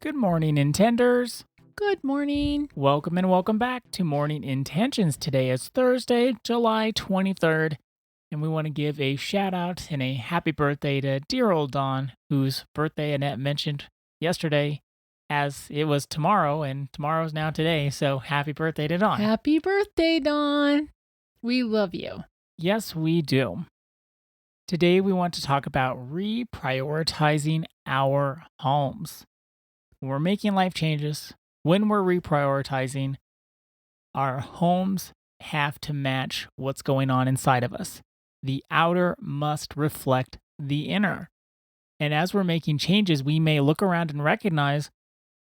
Good morning, Intenders. Good morning. Welcome and welcome back to Morning Intentions. Today is Thursday, July 23rd, and we want to give a shout out and a happy birthday to dear old Dawn, whose birthday Annette mentioned yesterday as it was tomorrow, and tomorrow's now today. So happy birthday to Dawn. Happy birthday, Dawn. We love you. Yes, we do. Today we want to talk about reprioritizing our homes. When we're making life changes, when we're reprioritizing, our homes have to match what's going on inside of us. The outer must reflect the inner. And as we're making changes, we may look around and recognize,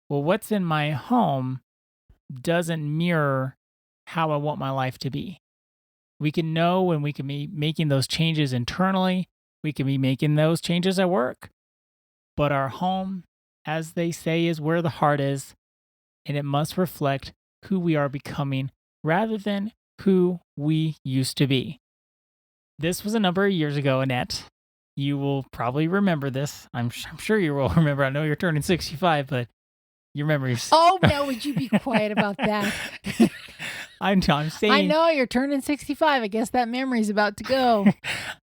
well, what's in my home doesn't mirror how I want my life to be. We can know when we can be making those changes internally. We can be making those changes at work. But our home, as they say, is where the heart is, and it must reflect who we are becoming rather than who we used to be. This was a number of years ago, Annette. You will probably remember this. I'm sure you will remember. I know you're turning 65, but your memories. Oh, no, would you be quiet about that? I'm saying. I know you're turning 65. I guess that memory's about to go.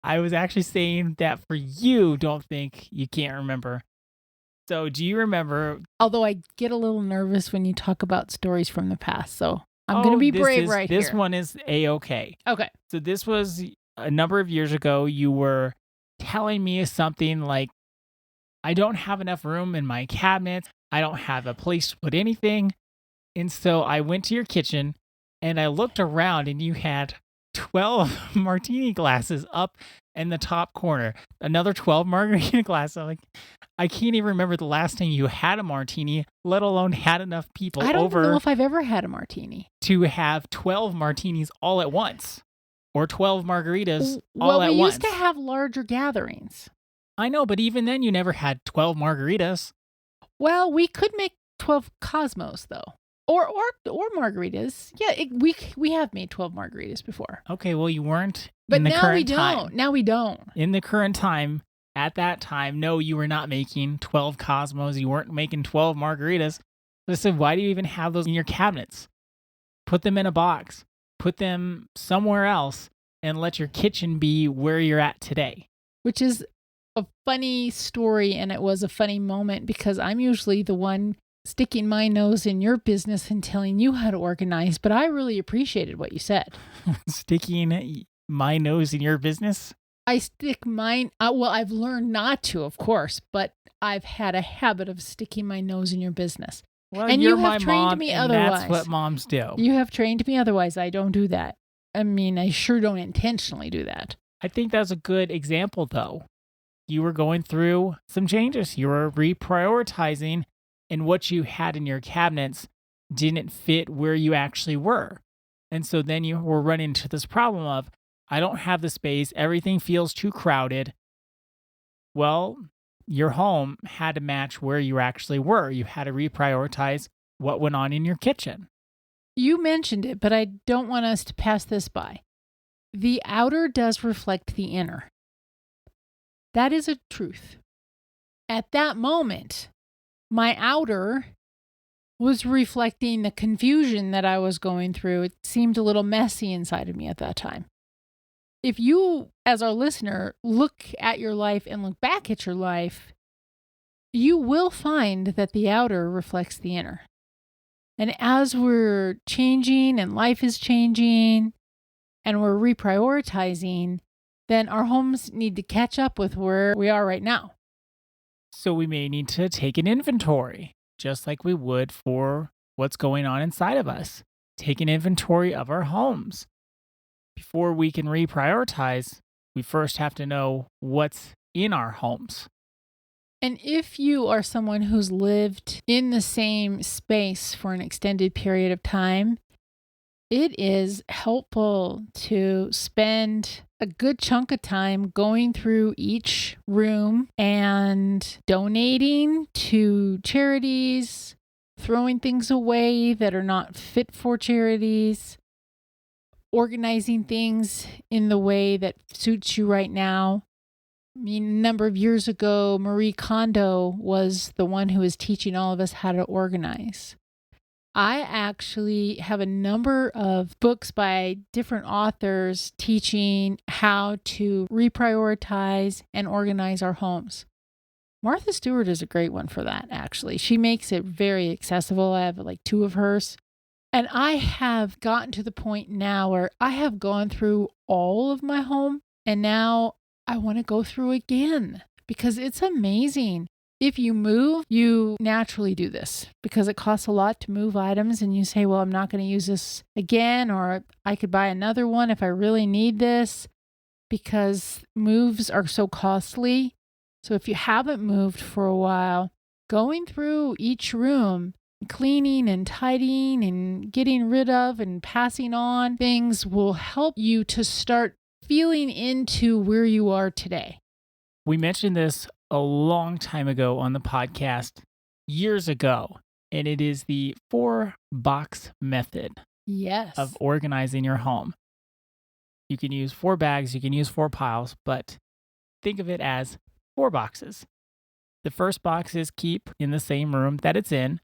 I was actually saying that for you, don't think you can't remember. So do you remember? Although I get a little nervous when you talk about stories from the past. So I'm going to be brave right here. This one is A-okay. Okay. So this was a number of years ago. You were telling me something like, I don't have enough room in my cabinets. I don't have a place to put anything. And so I went to your kitchen and I looked around and you had 12 martini glasses up in the top corner. Another 12 margarita glasses. I'm like, I can't even remember the last time you had a martini, let alone had enough people I don't over know if I've ever had a martini. to have 12 martinis all at once or 12 margaritas all Well, at we once. used to have larger gatherings. I know, but even then you never had 12 margaritas. Well, we could make 12 Cosmos, though. Or margaritas. Yeah, we have made 12 margaritas before. Okay, well, you weren't But in the now current we don't. time. Now we don't. In the current time, at that time, no, you were not making 12 Cosmos. You weren't making 12 margaritas. So I said, why do you even have those in your cabinets? Put them in a box. Put them somewhere else and let your kitchen be where you're at today. Which is a funny story, and it was a funny moment because I'm usually the one sticking my nose in your business and telling you how to organize, but I really appreciated what you said. Sticking my nose in your business? I stick mine, well, I've learned not to, of course, but I've had a habit of sticking my nose in your business. Well, and you're you have my trained mom, me and otherwise. that's what moms do. You have trained me otherwise. I don't do that. I mean, I sure don't intentionally do that. I think that's a good example, though. You were going through some changes. You were reprioritizing, and what you had in your cabinets didn't fit where you actually were. And so then you were running into this problem of, I don't have the space. Everything feels too crowded. Well, your home had to match where you actually were. You had to reprioritize what went on in your kitchen. You mentioned it, but I don't want us to pass this by. The outer does reflect the inner. That is a truth. At that moment, my outer was reflecting the confusion that I was going through. It seemed a little messy inside of me at that time. If you, as our listener, look at your life and look back at your life, you will find that the outer reflects the inner. And as we're changing and life is changing and we're reprioritizing, then our homes need to catch up with where we are right now. So we may need to take an inventory, just like we would for what's going on inside of us. Take an inventory of our homes. Before we can reprioritize, we first have to know what's in our homes. And if you are someone who's lived in the same space for an extended period of time, it is helpful to spend a good chunk of time going through each room and donating to charities, throwing things away that are not fit for charities, organizing things in the way that suits you right now. mean, a number of years ago, Marie Kondo was the one who was teaching all of us how to organize. I actually have a number of books by different authors teaching how to reprioritize and organize our homes. Martha Stewart is a great one for that, actually. She makes it very accessible. I have like 2 of hers. And I have gotten to the point now where I have gone through all of my home, and now I want to go through again because it's amazing. If you move, you naturally do this because it costs a lot to move items, and you say, well, I'm not going to use this again, or I could buy another one if I really need this, because moves are so costly. So if you haven't moved for a while, going through each room, cleaning and tidying and getting rid of and passing on things will help you to start feeling into where you are today. We mentioned this a long time ago on the podcast, years ago, and it is the 4-box method Yes. of organizing your home. You can use 4 bags, you can use 4 piles, but think of it as 4 boxes. The first box is keep in the same room that it's in.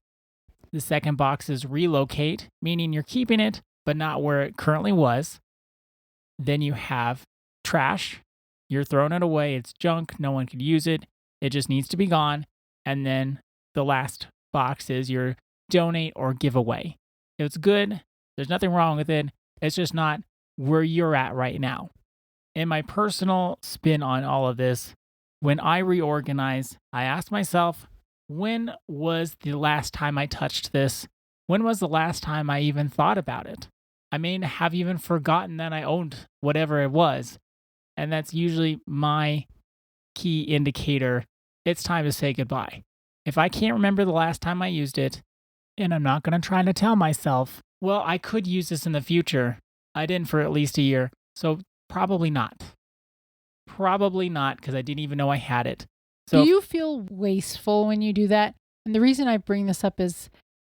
The second box is relocate, meaning you're keeping it, but not where it currently was. Then you have trash. You're throwing it away. It's junk. No one could use it. It just needs to be gone. And then the last box is your donate or give away. If it's good, there's nothing wrong with it. It's just not where you're at right now. In my personal spin on all of this, when I reorganize, I ask myself, when was the last time I touched this? When was the last time I even thought about it? I may have even forgotten that I owned whatever it was. And that's usually my key indicator. It's time to say goodbye. If I can't remember the last time I used it, and I'm not going to try to tell myself, well, I could use this in the future. I didn't for at least a year. So probably not. Probably not, because I didn't even know I had it. So do you feel wasteful when you do that? And the reason I bring this up is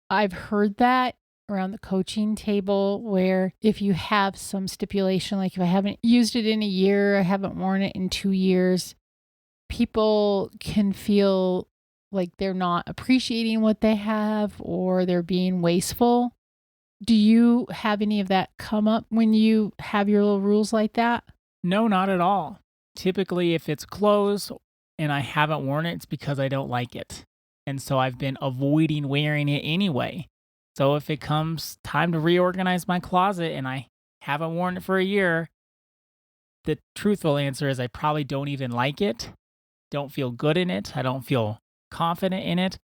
I've heard that around the coaching table, where if you have some stipulation, like if I haven't used it in a year, I haven't worn it in 2 years, people can feel like they're not appreciating what they have or they're being wasteful. Do you have any of that come up when you have your little rules like that? no, not at all. Typically, if it's clothes and I haven't worn it, it's because I don't like it. And so I've been avoiding wearing it anyway. So if it comes time to reorganize my closet and I haven't worn it for a year, the truthful answer is I probably don't even like it, don't feel good in it, I don't feel confident in it.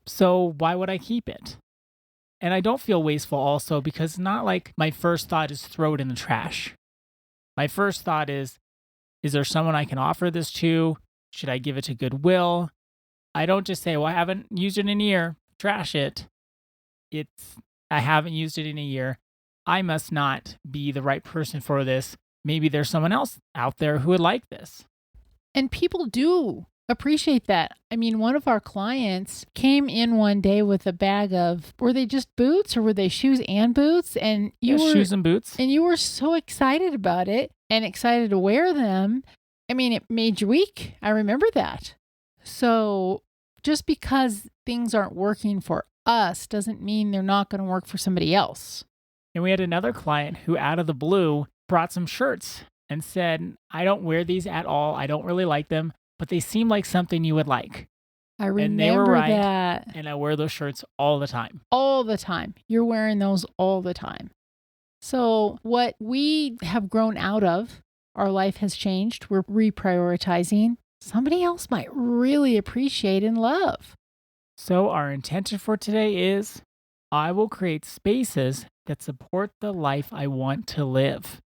So why would I keep it? And I don't feel wasteful also because it's not like my first thought is throw it in the trash. My first thought is there someone I can offer this to? Should I give it to Goodwill? I don't just say, well, I haven't used it in a year, trash it. I haven't used it in a year. I must not be the right person for this. Maybe there's someone else out there who would like this. And people do appreciate that. I mean, one of our clients came in one day with a bag of, were they just boots or were they shoes and boots? And shoes and boots. And you were so excited about it and excited to wear them. I mean, it made your week. I remember that. So just because things aren't working for us doesn't mean they're not going to work for somebody else. And we had another client who out of the blue brought some shirts and said, I don't wear these at all. I don't really like them, but they seem like something you would like. I remember and they were right, that. And I wear those shirts all the time. All the time. You're wearing those all the time. So what we have grown out of, our life has changed. We're reprioritizing. Somebody else might really appreciate and love. So our intention for today is I will create spaces that support the life I want to live.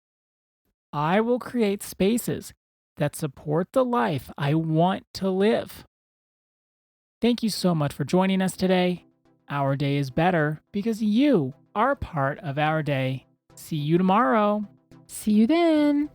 I will create spaces that support the life I want to live. Thank you so much for joining us today. Our day is better because you are part of our day. See you tomorrow. See you then.